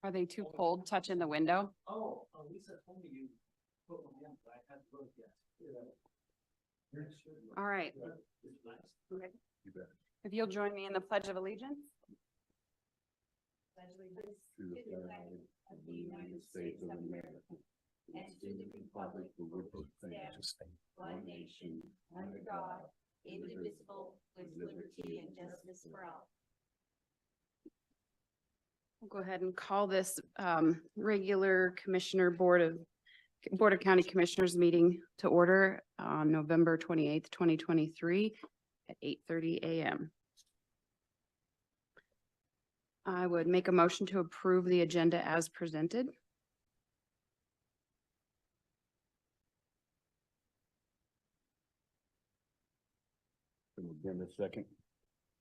Are they too cold touching the window? Oh, Lisa told me you put one in, but I had to look, yes. All right. Okay. If you'll join me in the Pledge of Allegiance. Pledge allegiance To the flag of the United States of America and to the republic for which it stands, one nation, under God, indivisible, with liberty and justice for all. We'll go ahead and call this regular Board of County Commissioners meeting to order on November 28th, 2023 at 8:30 a.m. I would make a motion to approve the agenda as presented. Again, a second.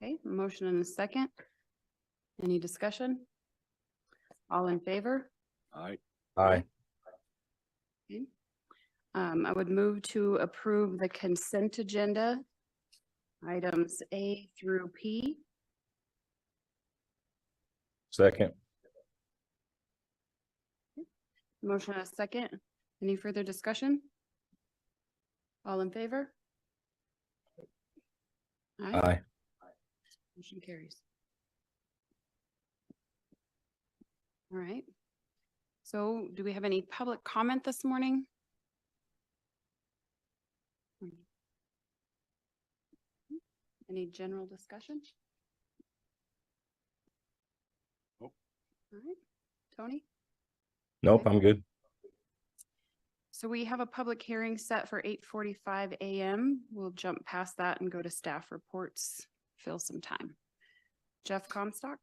Okay, motion and a second. Any discussion? All in favor? Aye. Aye. Okay. I would move to approve the consent agenda, items A through P. Second. Motion and a second. Any further discussion? All in favor? Aye. Motion carries. All right. So do we have any public comment this morning? Any general discussion? Nope. All right, Tony? Nope, I'm good. So we have a public hearing set for 8:45 a.m. We'll jump past that and go to staff reports, fill some time. Jeff Comstock?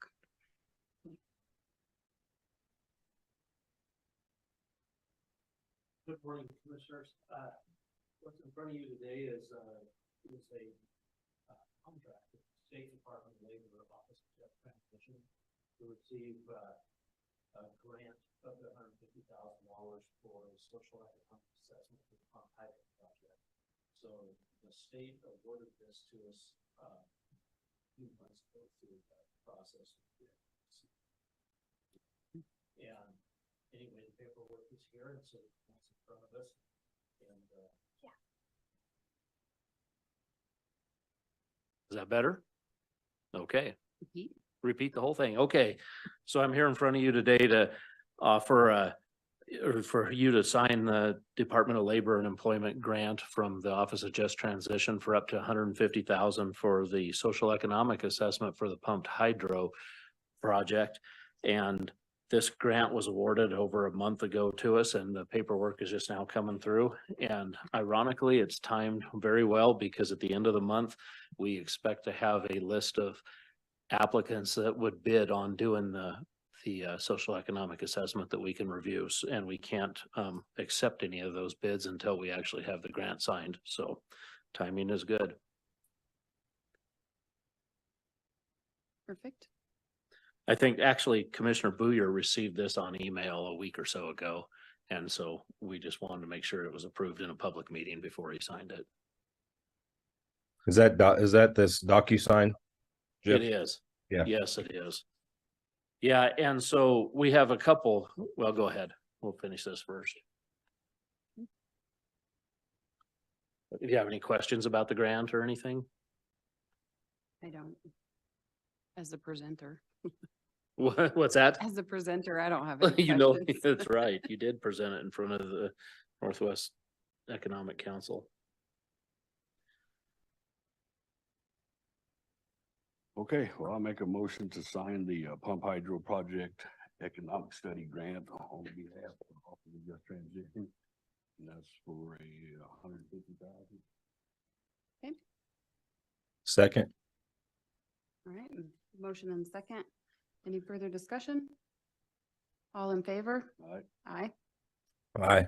Good morning, Commissioners. What's in front of you today is a contract with the State Department of Labor Office of Jeff Transition to receive a grant up to $150,000 for a social economic assessment for the pump hydro project. So the state awarded this to us a few months ago through the process. And anyway, the paperwork is here, and so it's in front of us. And yeah. Is that better? Okay, Repeat. repeat the whole thing. Okay, so I'm here in front of you today to offer or for you to sign the Department of Labor and Employment grant from the Office of Just Transition for up to $150,000 for the social economic assessment for the pumped hydro project. And this grant was awarded over a month ago to us, and the paperwork is just now coming through. And ironically, it's timed very well because at the end of the month, we expect to have a list of applicants that would bid on doing the social economic assessment that we can review. And we can't accept any of those bids until we actually have the grant signed. So timing is good. Perfect. I think actually Commissioner Booyer received this on email a week or so ago. And so we just wanted to make sure it was approved in a public meeting before he signed it. Is that this DocuSign? Jeff? It is. Yeah. Yes, it is. Yeah, and so we have a couple, well, go ahead. We'll finish this first. If you have any questions about the grant or anything? I don't. As the presenter. What's that? As the presenter, I don't have any You know, questions. that's right. You did present it in front of the Northwest Economic Council. Okay, well, I'll make a motion to sign the pump hydro project economic study grant on behalf of Office of Just Transition. And that's for a $150,000. Second. All right, motion and second. Any further discussion? All in favor? All right. Aye. Aye.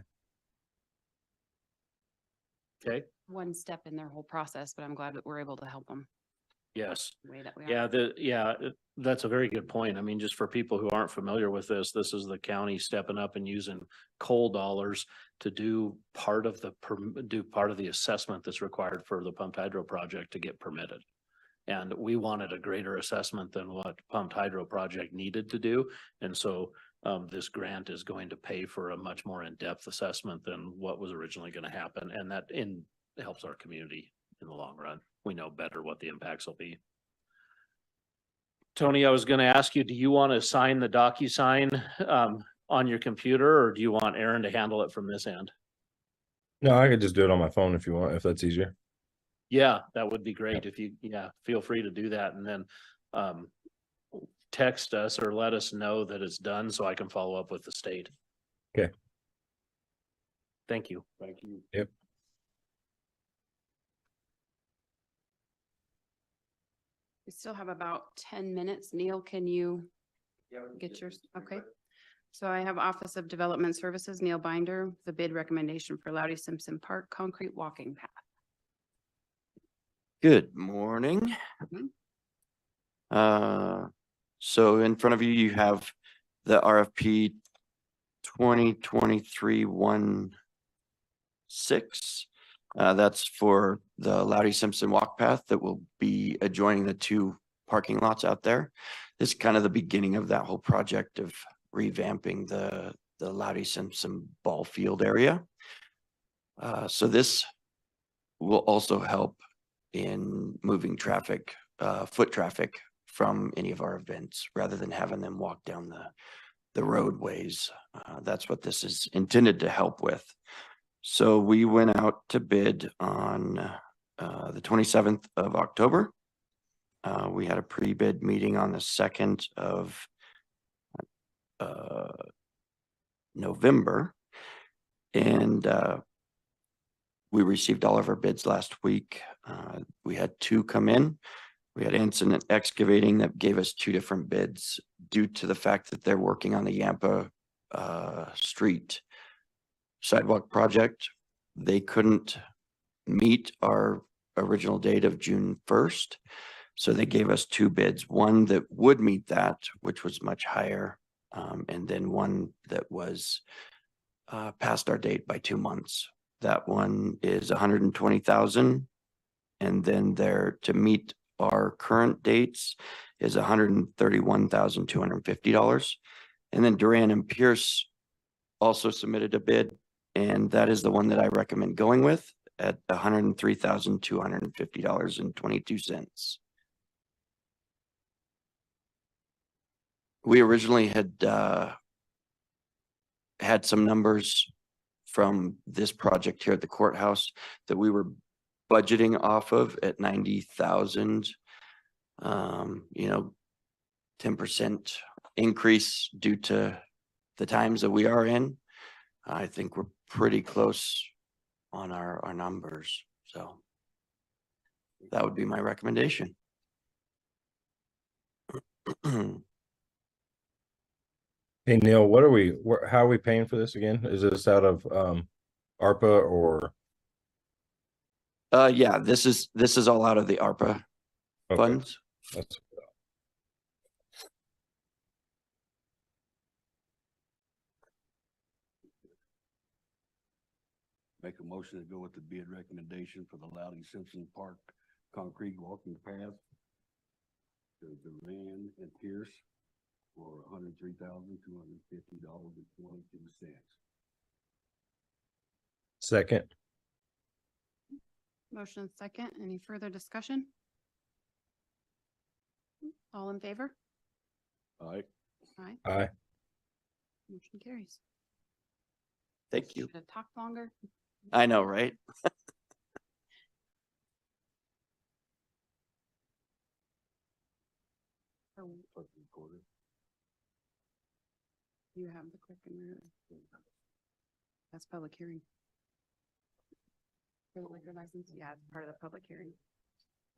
Okay, One step in their whole process, but I'm glad that we're able to help them. yes. The way that we Yeah, are. that's a very good point. I mean, just for people who aren't familiar with this is the county stepping up and using coal dollars to do part of the assessment that's required for the pumped hydro project to get permitted. And we wanted a greater assessment than what pumped hydro project needed to do. And so this grant is going to pay for a much more in-depth assessment than what was originally going to happen. And that helps our community in the long run. We know better what the impacts will be. Tony, I was going to ask you, do you want to sign the DocuSign on your computer, or do you want Aaron to handle it from this end? No, I could just do it on my phone if you want, if that's easier. Yeah, that would be great if you, feel free to do that, and then text us or let us know that it's done so I can follow up with the state. Okay. Thank you. Thank you. Yep. We still have about 10 minutes. Neil, can you get yours? Okay. So I have Office of Development Services, Neil Binder, the bid recommendation for Loudy Simpson Park concrete walking path. Good morning. So in front of you, you have the RFP 2023-16. That's for the Loudy Simpson walk path that will be adjoining the two parking lots out there. This is kind of the beginning of that whole project of revamping the Loudy Simpson ball field area. So this will also help in moving traffic, foot traffic from any of our events, rather than having them walk down the roadways. That's what this is intended to help with. So we went out to bid on the 27th of October. We had a pre-bid meeting on the 2nd of November, and we received all of our bids last week. We had 2 come in. We had Anson Excavating that gave us 2 different bids due to the fact that they're working on the Yampa Street sidewalk project. They couldn't meet our original date of June 1st. So they gave us 2 bids, one that would meet that, which was much higher, and then one that was past our date by 2 months. That one is $120,000, and then there to meet our current dates is $131,250. And then Duran and Pierce also submitted a bid, and that is the one that I recommend going with at $103,250.22. We originally had some numbers from this project here at the courthouse that we were budgeting off of at 90,000. 10% increase due to the times that we are in. I think we're pretty close on our numbers. So that would be my recommendation. Hey, Neil, how are we paying for this again? Is this out of ARPA or? Yeah, this is all out of the ARPA funds. That's Make a motion to go with the bid recommendation for the Loudy Simpson Park concrete walking path to Duran and Pierce for $103,250.22. second. Motion second. Any further discussion? All in favor? All right. Aye. Aye. Motion carries. Thank you. Should have talked longer. I know, right? Oh, you have the quick and rare. That's public hearing. For the liquor license, yeah, it's part of the public hearing.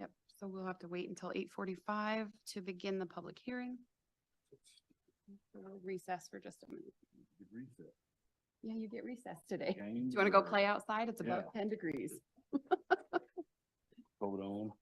Yep, so we'll have to wait until 8:45 to begin the public hearing. So we'll recess for just a minute. Yeah, you get recess today. Do you want to go play outside? It's above 10 degrees. Hold on.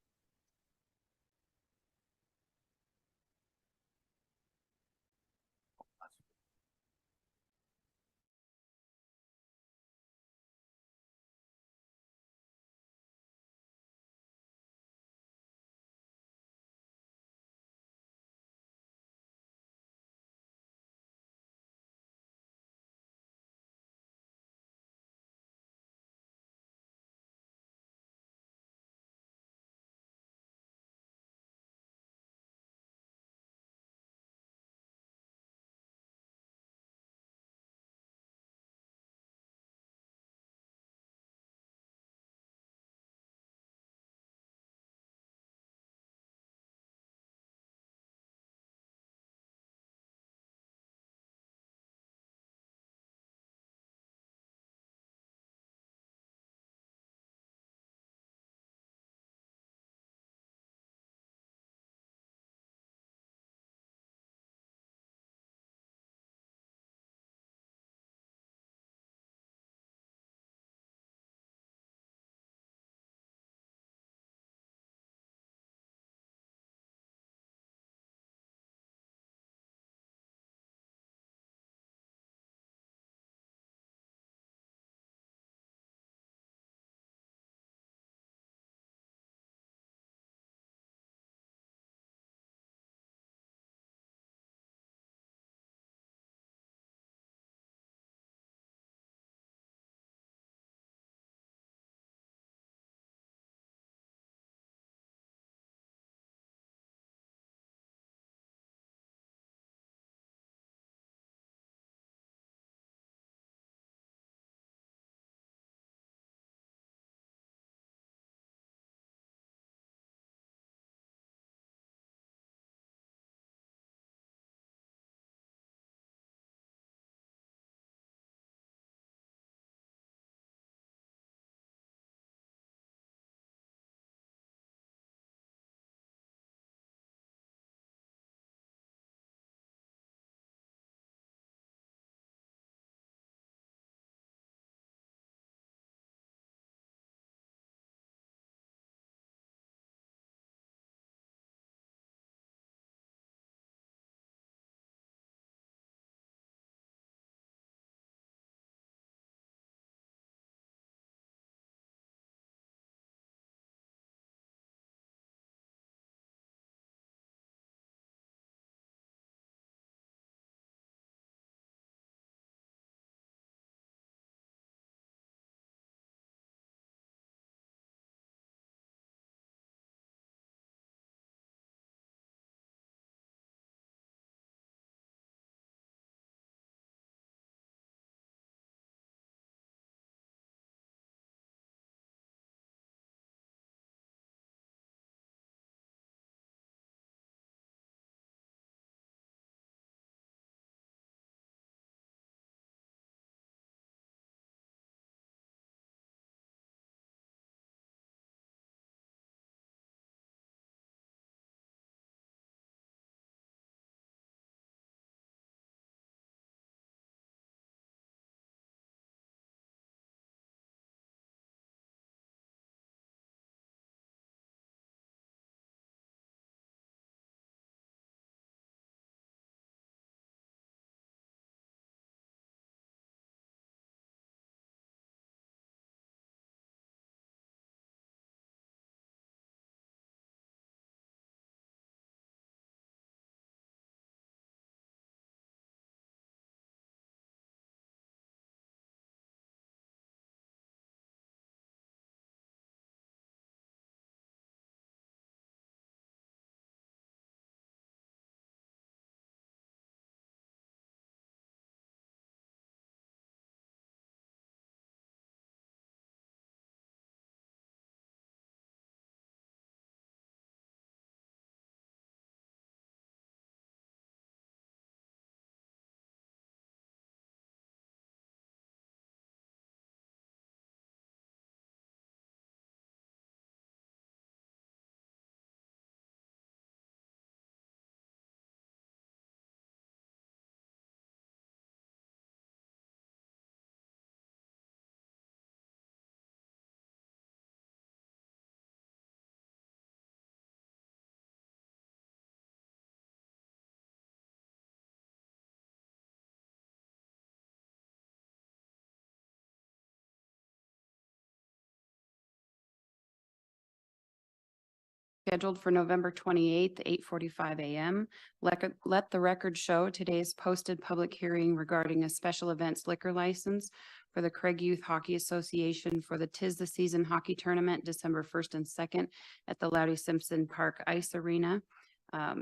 scheduled for November 28th, 8:45 a.m. Let the record show today's posted public hearing regarding a special events liquor license for the Craig Youth Hockey Association for the 'Tis the Season Hockey Tournament, December 1st and 2nd at the Loudy Simpson Park Ice Arena.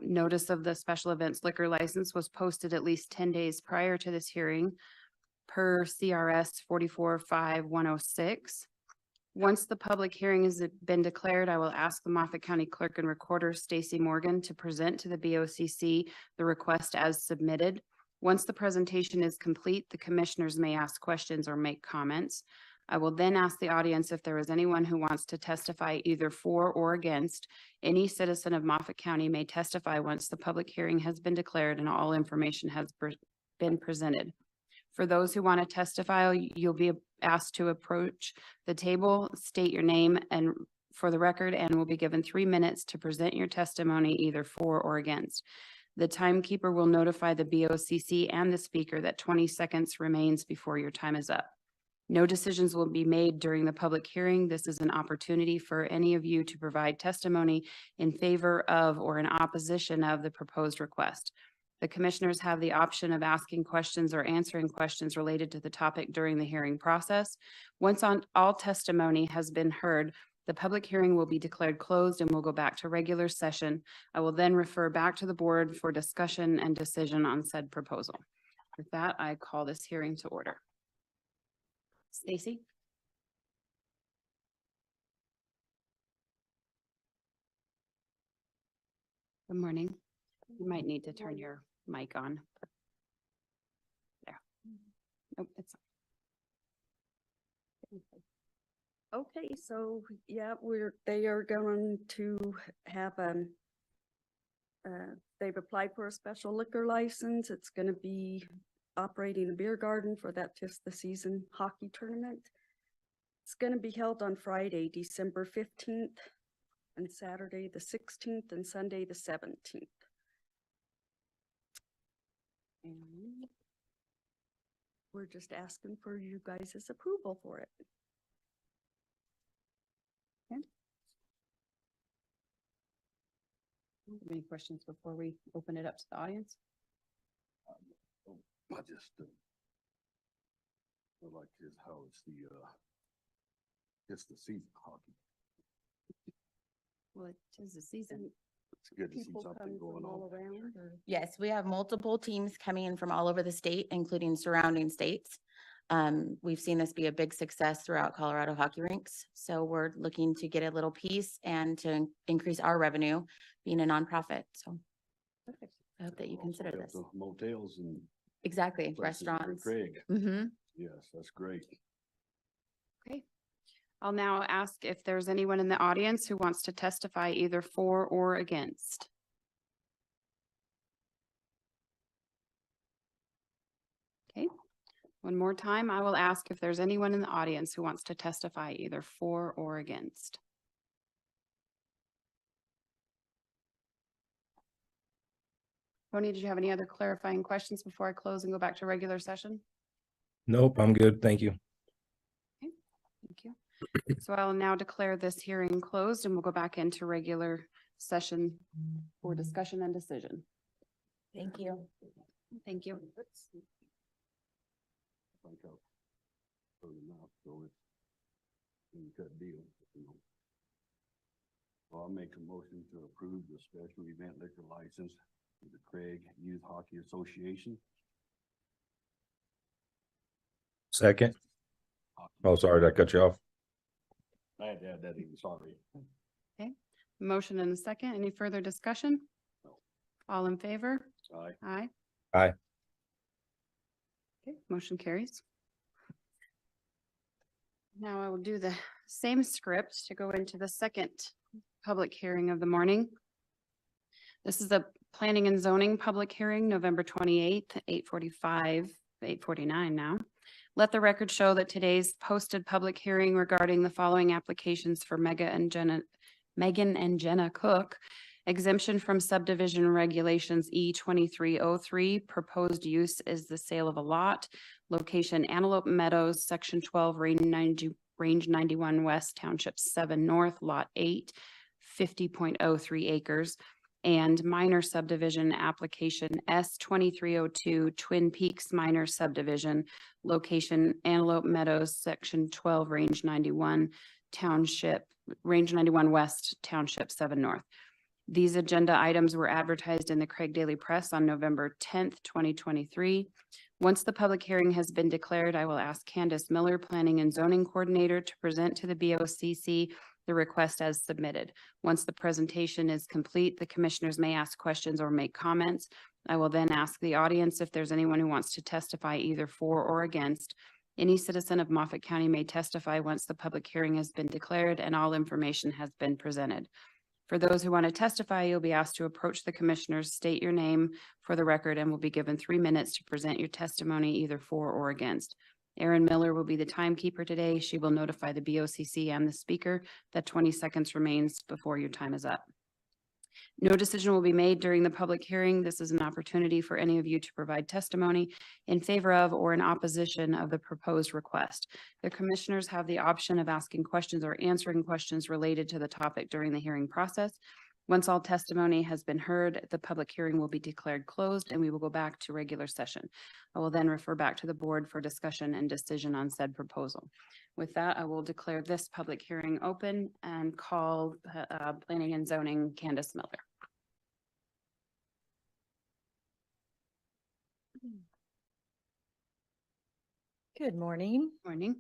Notice of the special events liquor license was posted at least 10 days prior to this hearing per CRS 445106. Once the public hearing has been declared, I will ask the Moffett County Clerk and Recorder, Stacy Morgan, to present to the BOCC the request as submitted. Once the presentation is complete, the commissioners may ask questions or make comments. I will then ask the audience if there is anyone who wants to testify either for or against. Any citizen of Moffett County may testify once the public hearing has been declared and all information has been presented. For those who want to testify, you'll be asked to approach the table, state your name and for the record, and will be given 3 minutes to present your testimony either for or against. The timekeeper will notify the BOCC and the speaker that 20 seconds remains before your time is up. No decisions will be made during the public hearing. This is an opportunity for any of you to provide testimony in favor of or in opposition of the proposed request. The commissioners have the option of asking questions or answering questions related to the topic during the hearing process. Once all testimony has been heard, the public hearing will be declared closed and will go back to regular session. I will then refer back to the board for discussion and decision on said proposal. With that, I call this hearing to order. Stacy? Good morning. You might need to turn your mic on. There. Nope, it's. Okay, so yeah, they are going to have they've applied for a special liquor license. It's gonna be operating a beer garden for that 'Tis the Season hockey tournament. It's gonna be held on Friday, December 15th and Saturday, the 16th and Sunday, the 17th. And we're just asking for you guys' approval for it. Any questions before we open it up to the audience? I just I like this, how it's the season hockey. Well, it is the season. It's good to see People something come going from all on. around or? Yes, we have multiple teams coming in from all over the state, including surrounding states. We've seen this be a big success throughout Colorado hockey rinks. So we're looking to get a little piece and to increase our revenue being a nonprofit. So I hope that you Also consider have this. the Motels and Exactly, places for restaurants. Craig. Mm-hmm. Yes, that's great. Okay. I'll now ask if there's anyone in the audience who wants to testify either for or against. Okay. One more time, I will ask if there's anyone in the audience who wants to testify either for or against. Tony, did you have any other clarifying questions before I close and go back to regular session? Nope, I'm good. Thank you. Thank you. So I'll now declare this hearing closed and we'll go back into regular session for discussion and decision. Thank you. Thank you. Like a further mouth, so it's in cut deal, you know. Well, I'll make a motion to approve the special event liquor license for the Craig Youth Hockey Association. Second. Oh, sorry, did I cut you off? I had to add that in, sorry. Motion and a second. Any further discussion? No. All in favor? Aye. Aye. Aye. Okay, motion carries. Now I will do the same script to go into the second public hearing of the morning. This is a planning and zoning public hearing, November 28th, 8:45, 8:49 now. Let the record show that today's posted public hearing regarding the following applications for Megan and Jenna Cook. Exemption from subdivision regulations E2303, proposed use is the sale of a lot. Location Antelope Meadows, Section 12, Range 91 West, Township 7 North, Lot 8. 50.03 acres, and minor subdivision application S 2302 Twin Peaks Minor Subdivision, location Antelope Meadows, section 12, range 91, township, range 91 West, township 7 North. These agenda items were advertised in the Craig Daily Press on November 10th, 2023. Once the public hearing has been declared, I will ask Candace Miller, Planning and Zoning Coordinator, to present to the BOCC the request as submitted. Once the presentation is complete, the commissioners may ask questions or make comments. I will then ask the audience if there's anyone who wants to testify either for or against. Any citizen of Moffat County may testify once the public hearing has been declared and all information has been presented. For those who want to testify, you'll be asked to approach the commissioners, state your name for the record, and will be given 3 minutes to present your testimony either for or against. Erin Miller will be the timekeeper today. She will notify the BOCC and the speaker that 20 seconds remains before your time is up. No decision will be made during the public hearing. This is an opportunity for any of you to provide testimony in favor of or in opposition of the proposed request. The commissioners have the option of asking questions or answering questions related to the topic during the hearing process. Once all testimony has been heard, the public hearing will be declared closed and we will go back to regular session. I will then refer back to the board for discussion and decision on said proposal. With that, I will declare this public hearing open and call Planning and Zoning Candace Miller. Good morning. Morning.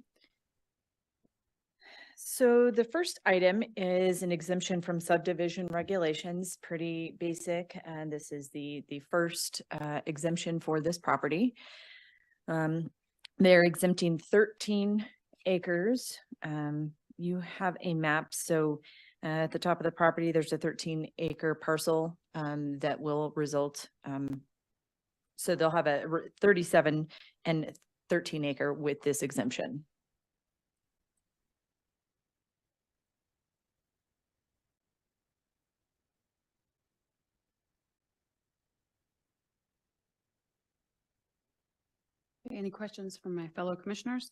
So the first item is an exemption from subdivision regulations, pretty basic, and this is the first exemption for this property. They're exempting 13 acres. You have a map, so at the top of the property, there's a 13-acre parcel that will result. So they'll have a 37 and 13 acre with this exemption. Any questions from my fellow commissioners?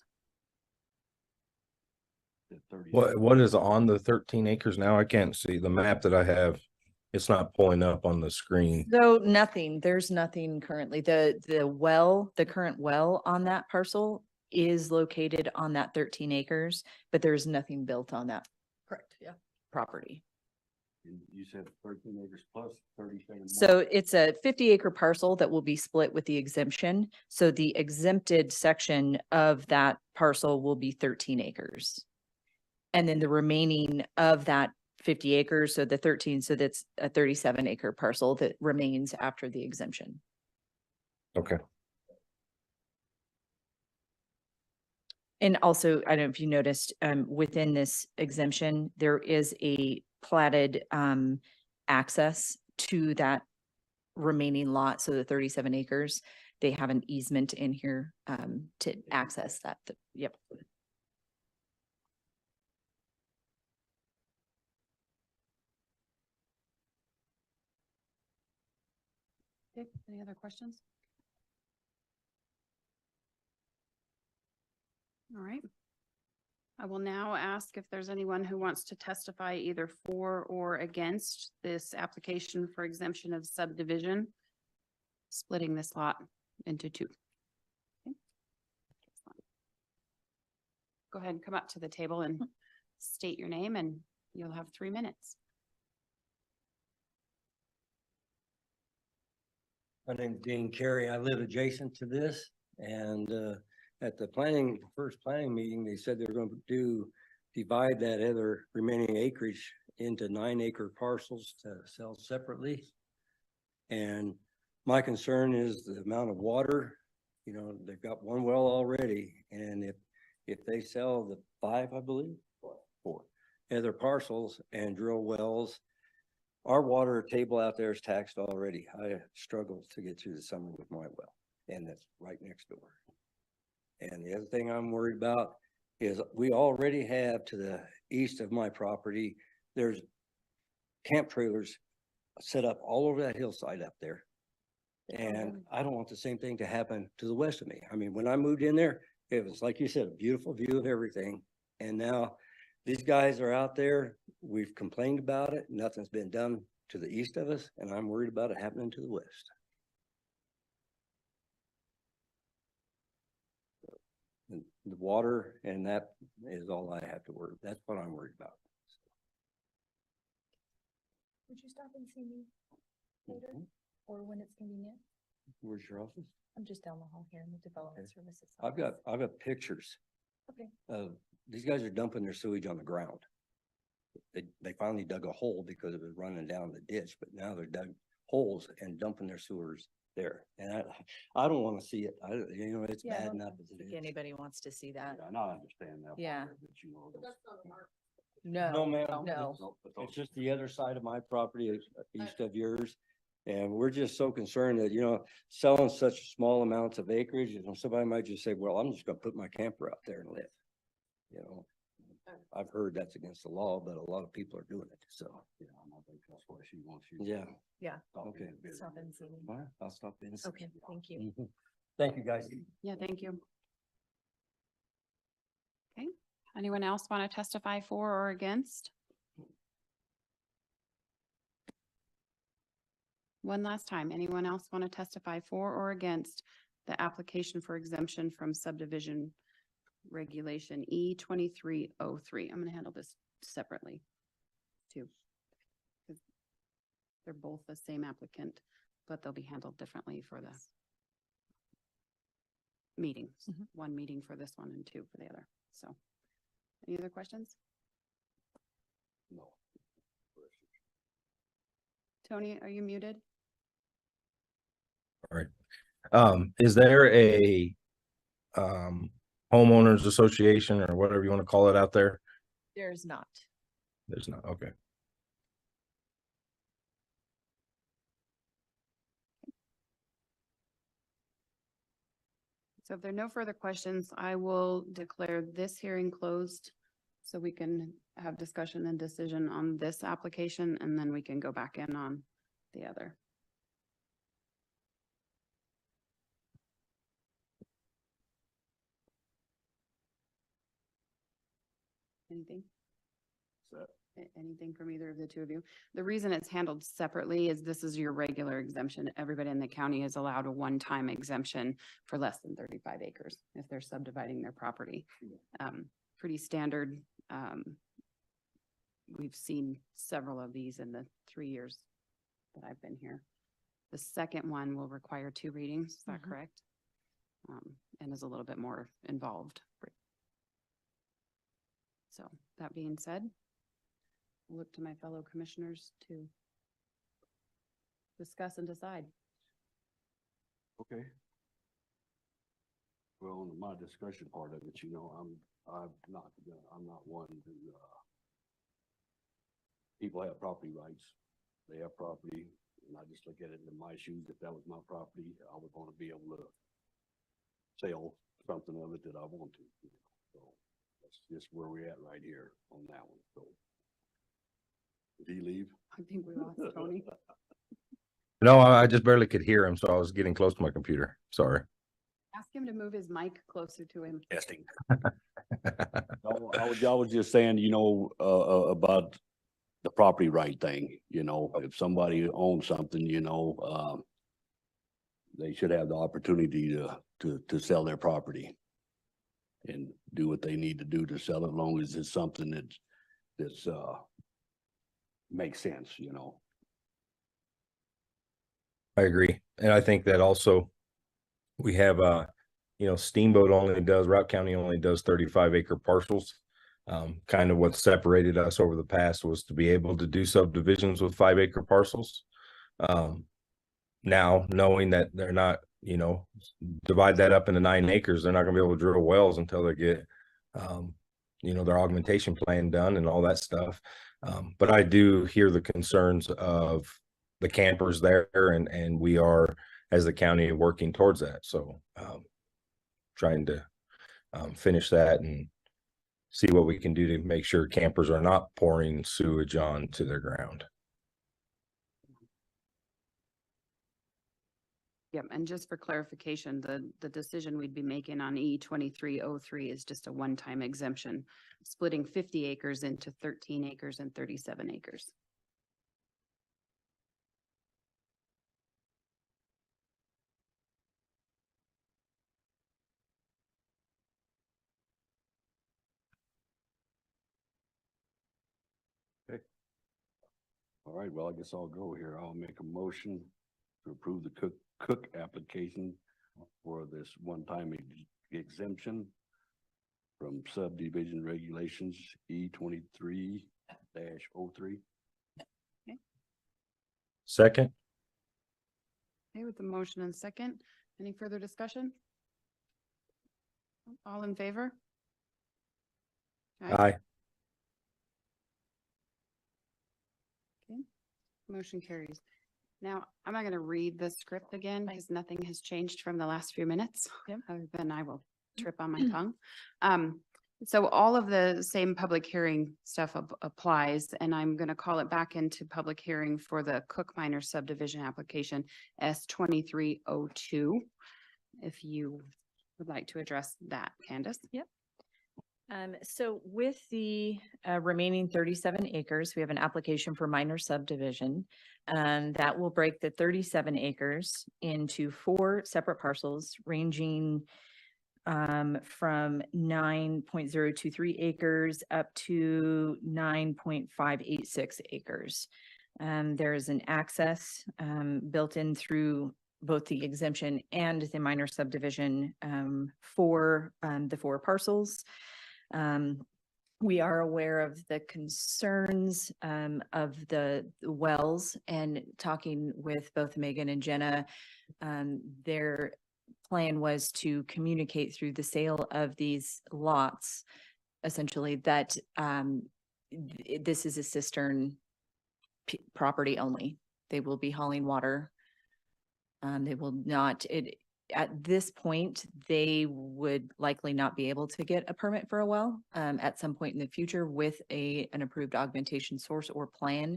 What is on the 13 acres now? I can't see the map that I have. It's not pulling up on the screen. So nothing, there's nothing currently. The current well on that parcel is located on that 13 acres, but there's nothing built on that. Correct, yeah. Property. You said 13 acres plus 37. So it's a 50-acre parcel that will be split with the exemption. So the exempted section of that parcel will be 13 acres. And then the remaining of that 50 acres, so the 13, so that's a 37-acre parcel that remains after the exemption. Okay. And also, I don't know if you noticed, within this exemption, there is a platted access to that remaining lot. So the 37 acres, they have an easement in here to access that. Yep. Okay, any other questions? All right. I will now ask if there's anyone who wants to testify either for or against this application for exemption of subdivision, splitting this lot into two. Okay. Go ahead and come up to the table and state your name and you'll have 3 minutes. My name's Dean Carey. I live adjacent to this, and at the first planning meeting, they said they were going to divide that other remaining acreage into 9-acre parcels to sell separately. And my concern is the amount of water. You know, they've got one well already, and if they sell the 5, I believe, 4 other parcels and drill wells, our water table out there is taxed already. I struggle to get through the summer with my well, and that's right next door. And the other thing I'm worried about is we already have to the east of my property, there's camp trailers set up all over that hillside up there. And I don't want the same thing to happen to the west of me. I mean, when I moved in there, it was like you said, a beautiful view of everything. And now these guys are out there. We've complained about it. Nothing's been done to the east of us, and I'm worried about it happening to the west. And the water and that is all I have to worry. That's what I'm worried about. Would you stop and see me later Mhm. or when it's convenient? Where's your office? I'm just down the hall here in the Development Okay. Services. I've got pictures. Okay. These guys are dumping their sewage on the ground. They finally dug a hole because it was running down the ditch, but now they're dug holes and dumping their sewers there. And I don't want to see it. It's Yeah, I bad don't enough as it think is. anybody wants to see that. And I understand that. Yeah. part of it, you know, No, No, ma'am. no. It's just the other side of my property, east of yours. And we're just so concerned that, selling such small amounts of acreage, somebody might just say, well, I'm just gonna put my camper out there and live. I've heard that's against the law, but a lot of people are doing it, so. Yeah, and I think that's why she wants you. Yeah. Yeah. Okay. Stop and see me. All right, I'll stop in. Okay, thank you. Mhm. Thank you, guys. Yeah, thank you. Okay, anyone else want to testify for or against? One last time, anyone else want to testify for or against the application for exemption from subdivision regulation E 2303? I'm going to handle this separately too. 'Cause they're both the same applicant, but they'll be handled differently for the meetings. Mhm. One meeting for this one and two for the other. So, any other questions? No. Tony, are you muted? All right. Is there a homeowners association or whatever you want to call it out there? There's not. There's not. Okay. So if there are no further questions, I will declare this hearing closed so we can have discussion and decision on this application, and then we can go back in on the other. Anything? Anything from either of the two of you? The reason it's handled separately is this is your regular exemption. Everybody in the county is allowed a one-time exemption for less than 35 acres if they're subdividing their property. Pretty standard. We've seen several of these in the 3 years that I've been here. The second one will require 2 readings, is that Mhm. correct? And is a little bit more involved. So that being said, I'll look to my fellow commissioners to discuss and decide. Okay. Well, on my discussion part of it, I'm not one to, people have property rights. They have property, and I just look at it in my shoes. If that was my property, I would want to be able to sell something of it that I want to. So that's just where we're at right here on that one, so. Did he leave? I think we lost Tony. No, I just barely could hear him, so I was getting close to my computer. Sorry. Ask him to move his mic closer to him. Testing. I was just saying, about the property right thing, if somebody owns something, they should have the opportunity to sell their property and do what they need to do to sell it, as long as it's something that's makes sense, I agree. And I think that also we have, Steamboat Route County only does 35 acre parcels. Kind of what separated us over the past was to be able to do subdivisions with 5 acre parcels. Now knowing that they're not, divide that up into 9 acres, they're not gonna be able to drill wells until they get, their augmentation plan done and all that stuff. But I do hear the concerns of the campers there, and we are, as the county, working towards that. So, trying to finish that and see what we can do to make sure campers are not pouring sewage onto their ground. Yep, and just for clarification, the decision we'd be making on E 2303 is just a one-time exemption, splitting 50 acres into 13 acres and 37 acres. All right, well, I guess I'll go here. I'll make a motion to approve the Cook application for this one-time exemption from subdivision regulations E 23-03. Second. Okay, with the motion and second, any further discussion? All in favor? Aye. Motion carries. Now, I'm not going to read the script again because nothing has changed from the last few minutes. Yep. Other than I will trip on my tongue. So all of the same public hearing stuff applies, and I'm going to call it back into public hearing for the Cook Minor subdivision application S 2302. If you would like to address that, Candace. So with the remaining 37 acres, we have an application for minor subdivision. That will break the 37 acres into 4 separate parcels ranging from 9.023 acres up to 9.586 acres. There is an access built in through both the exemption and the minor subdivision for the 4 parcels. We are aware of the concerns of the wells, and talking with both Megan and Jenna, their plan was to communicate through the sale of these lots, essentially that this is a cistern property only. They will be hauling water. They will not, at this point, they would likely not be able to get a permit for a well at some point in the future with an approved augmentation source or plan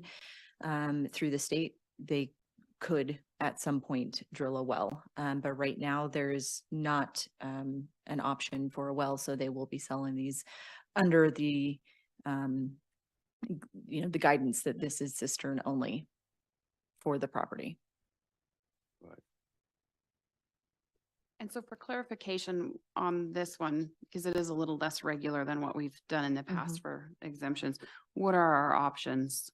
through the state. They could at some point drill a well, but right now there is not an option for a well, so they will be selling these under the the guidance that this is cistern only for the property. And so for clarification on this one, because it is a little less regular than what we've done in the past for exemptions, what are our options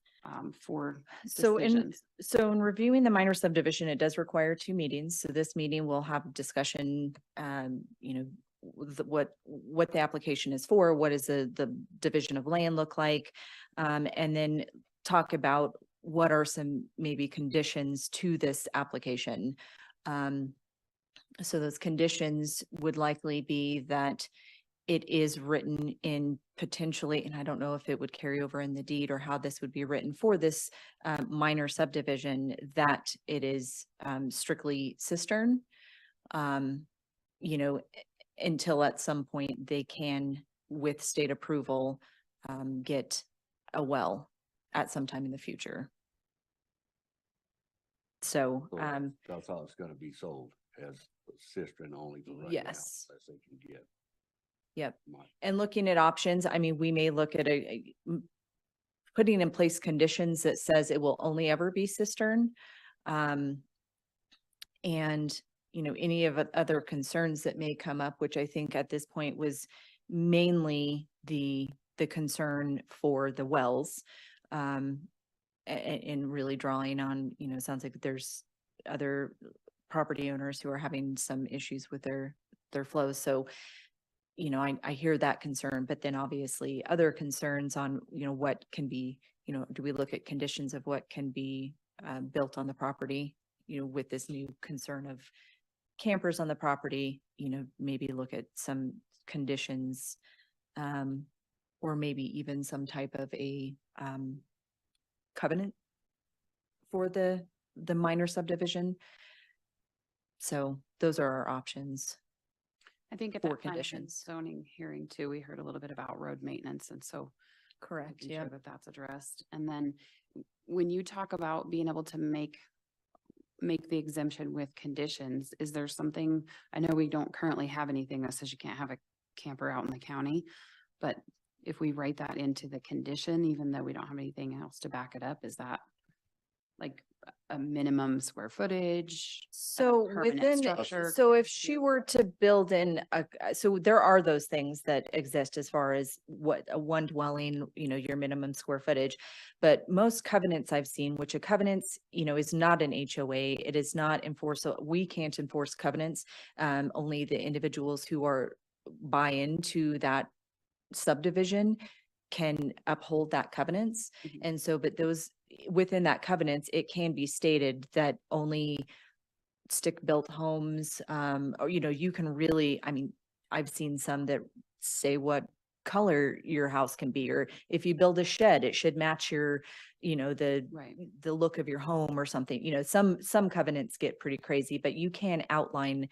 for decisions? So in reviewing the minor subdivision, it does require 2 meetings. So this meeting will have discussion, what the application is for, what does the division of land look like, and then talk about what are some maybe conditions to this application. So those conditions would likely be that it is written in potentially, and I don't know if it would carry over in the deed or how this would be written for this minor subdivision, that it is strictly cistern, until at some point they can, with state approval, get a well at some time in the future. So, That's how it's gonna be sold, as cistern only for right now. yes. As they can get. Yep. And looking at options, I mean, we may look at putting in place conditions that says it will only ever be cistern. And, any of other concerns that may come up, which I think at this point was mainly the concern for the wells. And really drawing on, it sounds like there's other property owners who are having some issues with their flows. So, I hear that concern, but then obviously other concerns on, what can be, do we look at conditions of what can be built on the property, with this new concern of campers on the property, maybe look at some conditions, or maybe even some type of a covenant for the minor subdivision. So those are our options. I think at for that kind of conditions. zoning hearing too, we heard a little bit about road maintenance, and so Correct. making Yeah. sure that that's addressed. And then when you talk about being able to make make the exemption with conditions, is there something, I know we don't currently have anything that says you can't have a camper out in the county, but if we write that into the condition, even though we don't have anything else to back it up, is that like a minimum square footage? So permanent within, structure? so if she were to build in so there are those things that exist as far as what a one dwelling, your minimum square footage. But most covenants I've seen, which a covenants, is not an HOA, it is not enforceable. We can't enforce covenants. Only the individuals who are buy into that subdivision can uphold that covenants. Mhm. And so, but those within that covenants, it can be stated that only stick-built homes, or, you can really, I've seen some that say what color your house can be, or if you build a shed, it should match your, Right. the look of your home or something. Some covenants get pretty crazy, but you can outline,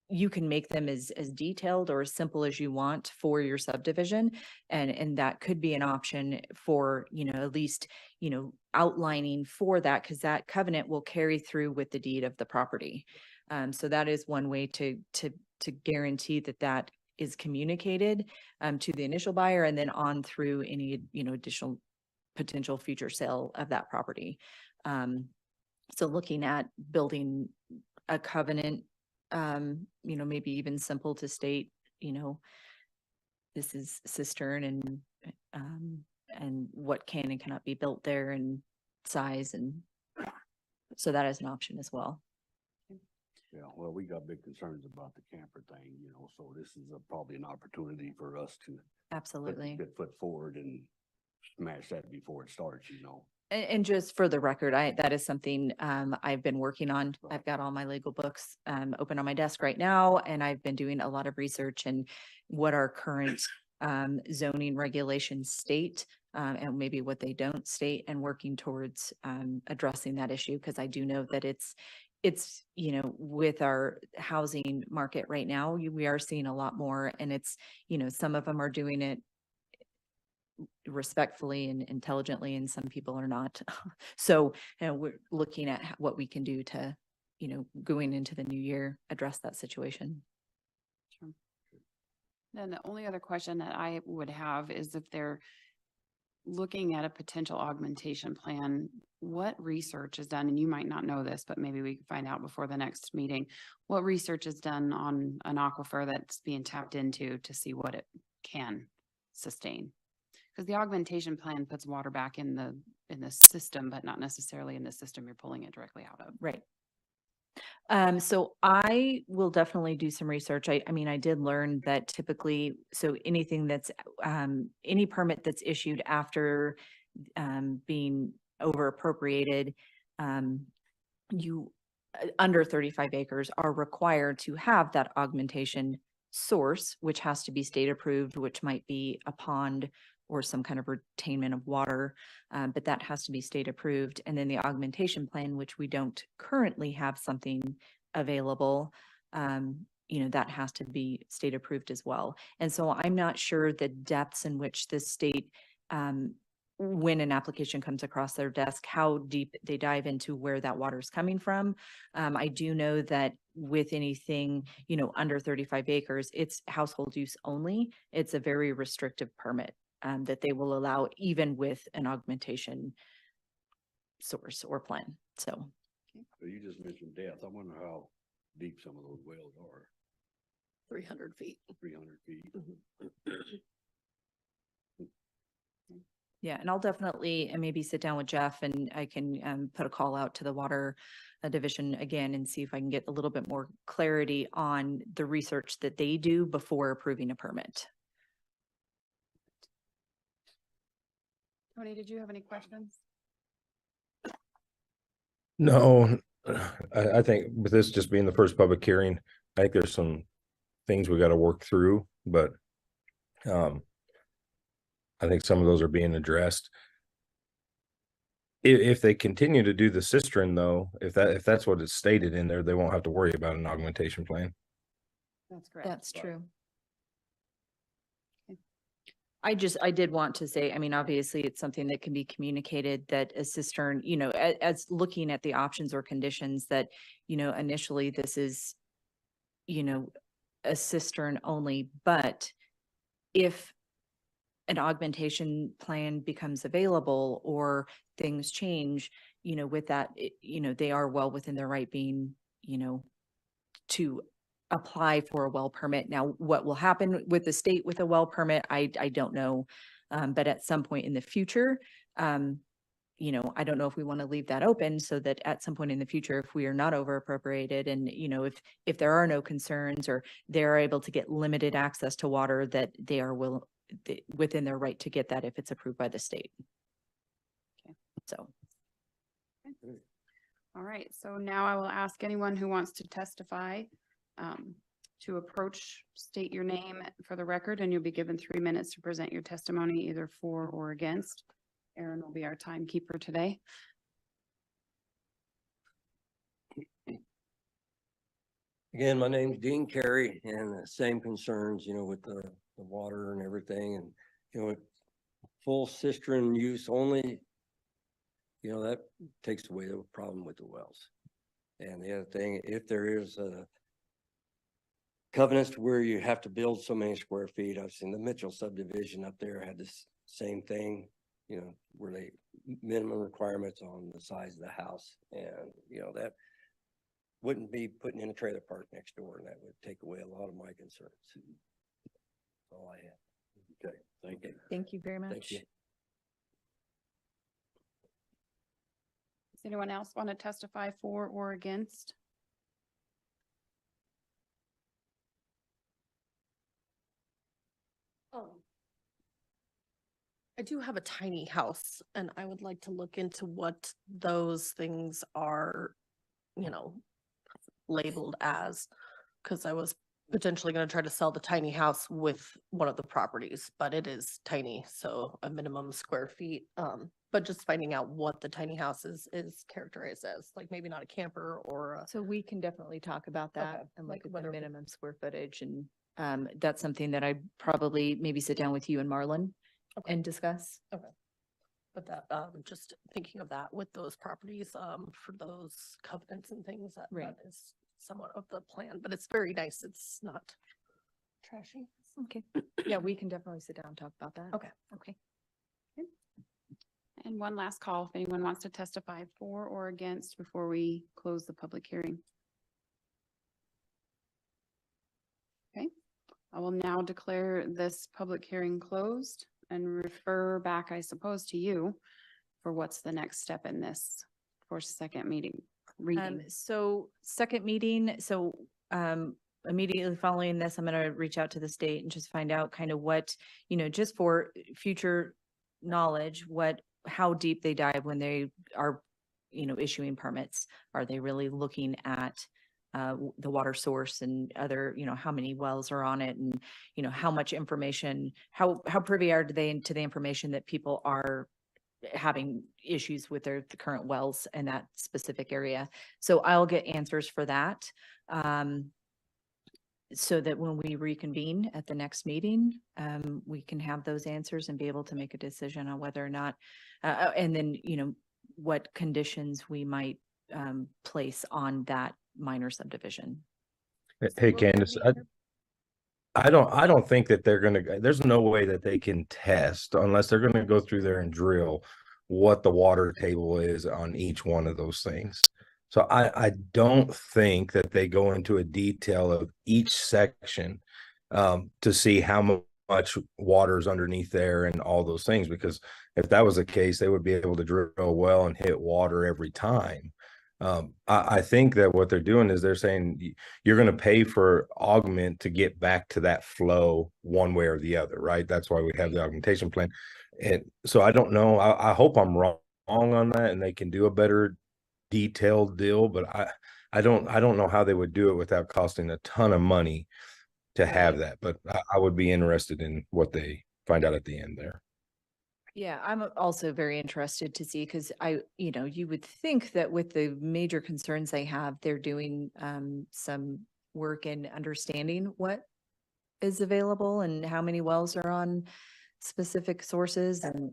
you can make them as detailed or as simple as you want for your subdivision. And that could be an option for, at least, outlining for that, because that covenant will carry through with the deed of the property. So that is one way to guarantee that that is communicated to the initial buyer and then on through any, additional potential future sale of that property. So looking at building a covenant, maybe even simple to state, this is cistern and what can and cannot be built there and size. And so that is an option as well. Yeah, well, we got big concerns about the camper thing, so this is probably an opportunity for us to put Absolutely. a good foot forward and smash that before it starts. And just for the record, that is something I've been working on. I've got all my legal books open on my desk right now, and I've been doing a lot of research and what our current zoning regulations state and maybe what they don't state, and working towards addressing that issue, because I do know that it's with our housing market right now, we are seeing a lot more, and it's some of them are doing it respectfully and intelligently, and some people are not. So we're looking at what we can do to, going into the new year, address that situation. Sure. Then the only other question that I would have is if they're looking at a potential augmentation plan, what research is done, and you might not know this, but maybe we can find out before the next meeting, what research is done on an aquifer that's being tapped into to see what it can sustain? Because the augmentation plan puts water back in the system, but not necessarily in the system you're pulling it directly out of. Right. So I will definitely do some research. I did learn that typically, so anything that's, any permit that's issued after being over appropriated, you under 35 acres are required to have that augmentation source, which has to be state approved, which might be a pond or some kind of retainment of water, but that has to be state approved. And then the augmentation plan, which we don't currently have something available, that has to be state approved as well. And so I'm not sure the depths in which the state, when an application comes across their desk, how deep they dive into where that water is coming from. I do know that with anything, under 35 acres, it's household use only. It's a very restrictive permit that they will allow even with an augmentation source or plan. So You just mentioned depth. I wonder how deep some of those wells are. 300 feet. 300 feet. yeah, and I'll definitely maybe sit down with Jeff, and I can put a call out to the water division again and see if I can get a little bit more clarity on the research that they do before approving a permit. Tony, did you have any questions? No, I think with this just being the first public hearing, I think there's some things we got to work through, but I think some of those are being addressed. If they continue to do the cistern though, if that's what is stated in there, they won't have to worry about an augmentation plan. That's correct. That's true. I did want to say, I mean, obviously it's something that can be communicated that a cistern, you know, as looking at the options or conditions that, you know, initially this is, you know, a cistern only, but if an augmentation plan becomes available or things change, you know, with that, you know, they are well within their right being, you know, to apply for a well permit. Now, what will happen with the state with a well permit, I don't know. But at some point in the future, you know, I don't know if we want to leave that open so that at some point in the future, if we are not over appropriated and, you know, if there are no concerns or they're able to get limited access to water, that they are within their right to get that if it's approved by the state. Okay. So. All right, so now I will ask anyone who wants to testify to approach, state your name for the record, and you'll be given 3 minutes to present your testimony either for or against. Aaron will be our timekeeper today. Again, my name's Dean Carey, and the same concerns, you know, with the water and everything, and, you know, full cistern use only, you know, that takes away the problem with the wells. And the other thing, if there is a covenants to where you have to build so many square feet, I've seen the Mitchell subdivision up there had this same thing, you know, where they minimum requirements on the size of the house. And, you know, that wouldn't be putting in a trailer park next door, and that would take away a lot of my concerns. That's all I have. Okay, thank you. Thank you very much. Thank you. Does anyone else want to testify for or against? I do have a tiny house and I would like to look into what those things are, you know, labeled as, because I was potentially going to try to sell the tiny house with one of the properties, but it is tiny, so a minimum square feet. But just finding out what the tiny house is characterized as, like maybe not a camper or So we can definitely talk about that Okay, and like look at the whether- minimum square footage and that's something that I'd probably maybe sit down with you and Marlon Okay. and discuss. but that, just thinking of that with those properties, for those covenants and things, that Right. is somewhat of the plan, but it's very nice. It's not trashy. Okay. Yeah, we can definitely sit down and talk about that. Okay. Okay. And one last call, if anyone wants to testify for or against before we close the public hearing. Okay, I will now declare this public hearing closed and refer back, I suppose, to you for what's the next step in this for second reading. So second meeting, immediately following this, I'm gonna reach out to the state and just find out kind of what, you know, just for future knowledge, how deep they dive when they are, you know, issuing permits. Are they really looking at the water source and other, you know, how many wells are on it and, you know, how much information, how privy are they to the information that people are having issues with the current wells in that specific area. So I'll get answers for that. So that when we reconvene at the next meeting, we can have those answers and be able to make a decision on whether or not, and then, you know, what conditions we might place on that minor subdivision. Hey, Candace, I don't think that there's no way that they can test unless they're gonna go through there and drill what the water table is on each one of those things. So I don't think that they go into a detail of each section to see how much water's underneath there and all those things, because if that was the case, they would be able to drill a well and hit water every time. I think that what they're doing is they're saying you're going to pay for augment to get back to that flow one way or the other, right? That's why we have the augmentation plan. And so I don't know. I hope I'm wrong on that and they can do a better detailed deal, but I don't know how they would do it without costing a ton of money to have that. But I would be interested in what they find out at the end there. Yeah, I'm also very interested to see, because you know, you would think that with the major concerns they have, they're doing some work in understanding what is available and how many wells are on specific sources and,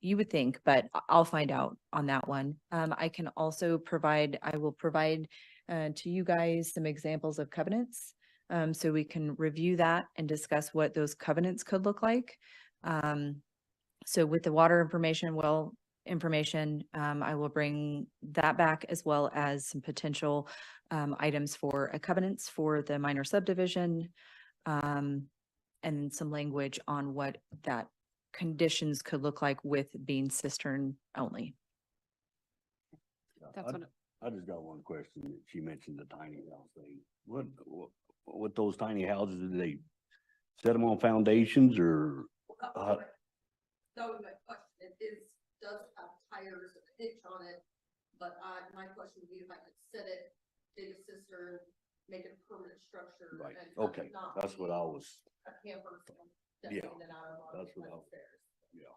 you would think, but I'll find out on that one. I can also I will provide to you guys some examples of covenants. So we can review that and discuss what those covenants could look like. So with the water information, well information, I will bring that back as well as some potential items for a covenants for the minor subdivision. And some language on what that conditions could look like with being cistern only. That's what, I just got one question. She mentioned the tiny house thing. What those tiny houses, did they set them on foundations or? That was my question. It does have tires and a hitch on it, but my question would be if I could set it, dig a cistern, make it a permanent structure. Right, and okay, not that's what I was, a camper. Yeah, dumping it out on that's what my I- stairs. yeah.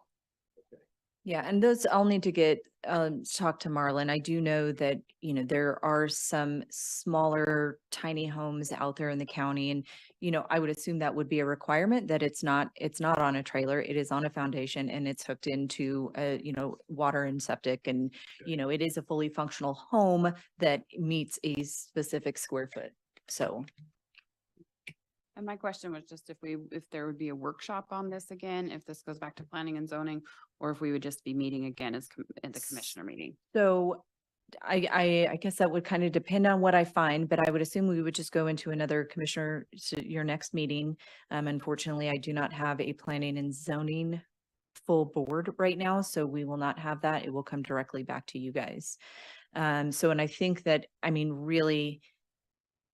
Yeah, and those I'll need to get, talk to Marlon. I do know that, there are some smaller tiny homes out there in the county and, I would assume that would be a requirement that it's not on a trailer. It is on a foundation and it's hooked into, water and septic and, it is a fully functional home that meets a specific square foot. So. and my question was just if there would be a workshop on this again, if this goes back to planning and zoning, or if we would just be meeting again in the commissioner meeting. So I guess that would kind of depend on what I find, but I would assume we would just go into another commissioner to your next meeting. Unfortunately, I do not have a planning and zoning full board right now, so we will not have that. It will come directly back to you guys. So, and I think that, really,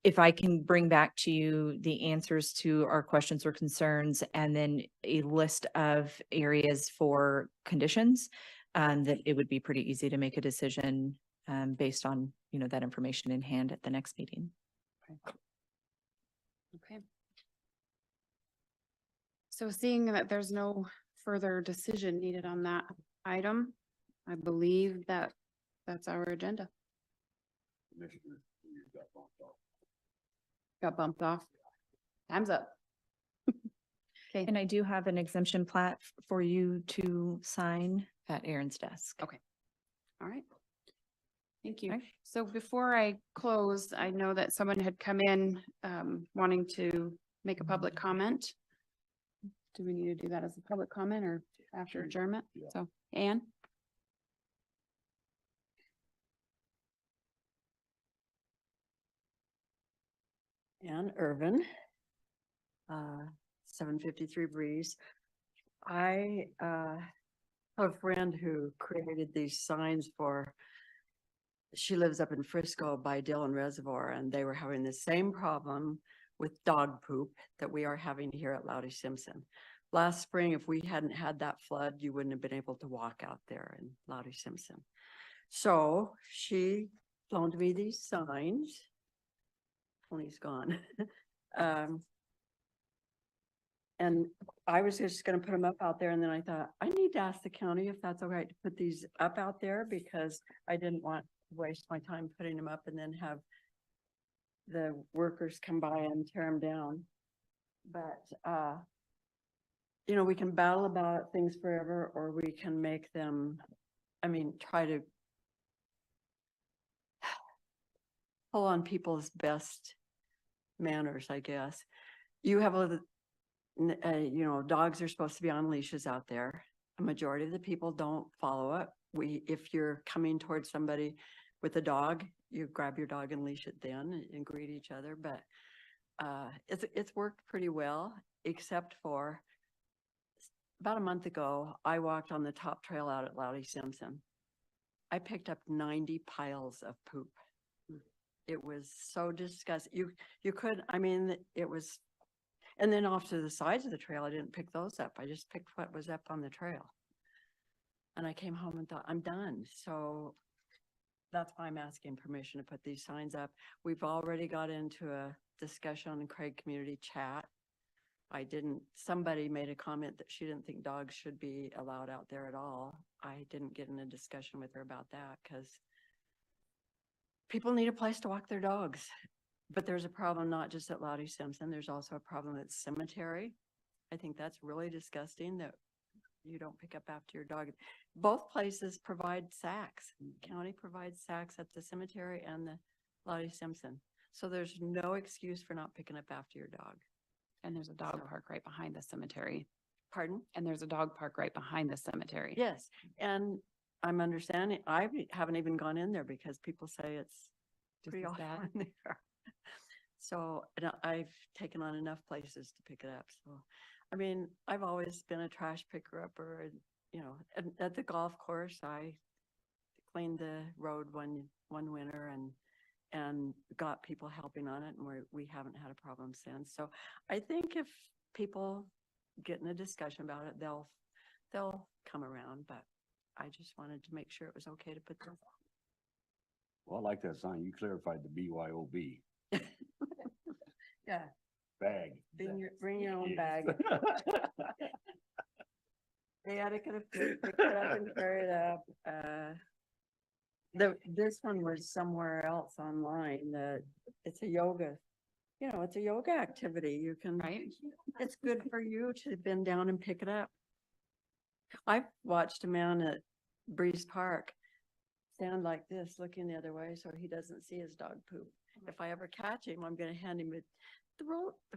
if I can bring back to you the answers to our questions or concerns and then a list of areas for conditions, that it would be pretty easy to make a decision based on, that information in hand at the next meeting. Okay. So seeing that there's no further decision needed on that item, I believe that that's our agenda. Commissioner, you got bumped off. Got bumped off. Time's up. Okay, And I do have an exemption plat for you to sign at Aaron's desk. Okay. All right. Thank you. Right. So before I close, I know that someone had come in wanting to make a public comment. Do we need to do that as a public comment or after adjournment? Yeah. So, Anne? Ann Irvin, 753 Breeze. I have a friend who created these signs she lives up in Frisco by Dillon Reservoir, and they were having the same problem with dog poop that we are having here at Loudy Simpson. Last spring, if we hadn't had that flood, you wouldn't have been able to walk out there in Loudy Simpson. So she loaned me these signs. Tony's gone. And I was just gonna put them up out there, and then I thought, I need to ask the county if that's all right to put these up out there, because I didn't want to waste my time putting them up and then have the workers come by and tear them down. But, we can battle about things forever, or we can make them, try to pull on people's best manners, I guess. You have dogs are supposed to be on leashes out there. A majority of the people don't follow it. If you're coming towards somebody with a dog, you grab your dog and leash it then and greet each other. But it's worked pretty well, except for about a month ago, I walked on the top trail out at Loudy Simpson. I picked up 90 piles of poop. It was so disgusting. You could, it was, and then off to the sides of the trail, I didn't pick those up. I just picked what was up on the trail. And I came home and thought, I'm done. So that's why I'm asking permission to put these signs up. We've already got into a discussion on the Craig Community Chat. Somebody made a comment that she didn't think dogs should be allowed out there at all. I didn't get in a discussion with her about that because people need a place to walk their dogs. But there's a problem not just at Loudy Simpson. There's also a problem at cemetery. I think that's really disgusting that you don't pick up after your dog. Both places provide sacks. County provides sacks at the cemetery and the Lottie Simpson. So there's no excuse for not picking up after your dog. And there's a dog So- park right behind the cemetery. Pardon? And there's a dog park right behind the cemetery. Yes, and I'm understanding, I haven't even gone in there because people say it's Just pretty as awful bad. in there. So, and I've taken on enough places to pick it up, so, I mean, I've always been a trash picker upper and, you know, at the golf course, I cleaned the road one winter and got people helping on it, and we haven't had a problem since. So I think if people get in a discussion about it, they'll come around, but I just wanted to make sure it was okay to put those. Well, I like that sign. You clarified the BYOB Yeah, bag. bring your own Yes. bag. Yeah, they could have picked it up and carried it up. This one was somewhere else online, it's a yoga, you know, it's a yoga activity. You can, Right? it's good for you to bend down and pick it up. I've watched a man at Breeze Park stand like this, looking the other way, so he doesn't see his dog poop. If I ever catch him, I'm gonna hand him it. The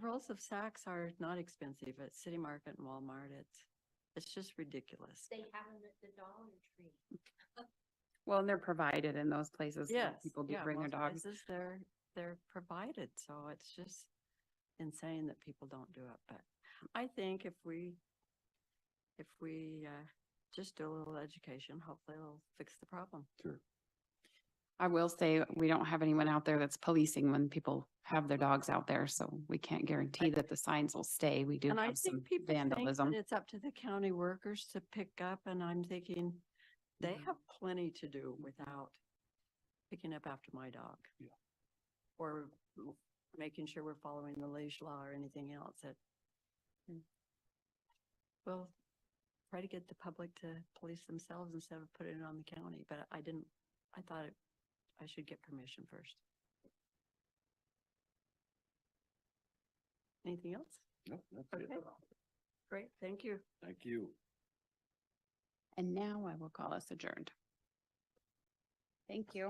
rolls of sacks are not expensive at City Market and Walmart. It's just ridiculous. They have them at the Dollar Tree. Well, and they're provided in those places. so Yes. People do yeah, bring their most dogs. places they're provided, so it's just insane that people don't do it. But I think if we just do a little education, hopefully it'll fix the problem. Sure. I will say, we don't have anyone out there that's policing when people have their dogs out there, so we can't guarantee that the signs will stay. We do And I have some think people think vandalism. that it's up to the county workers to pick up, and I'm thinking they have plenty to do without picking up after my dog. Yeah. Or making sure we're following the leash law or anything else that. Well, try to get the public to police themselves instead of putting it on the county, but I didn't, I thought I should get permission first. Anything else? No, that's it. Okay. Great, thank you. Thank you. And now I will call us adjourned. Thank you.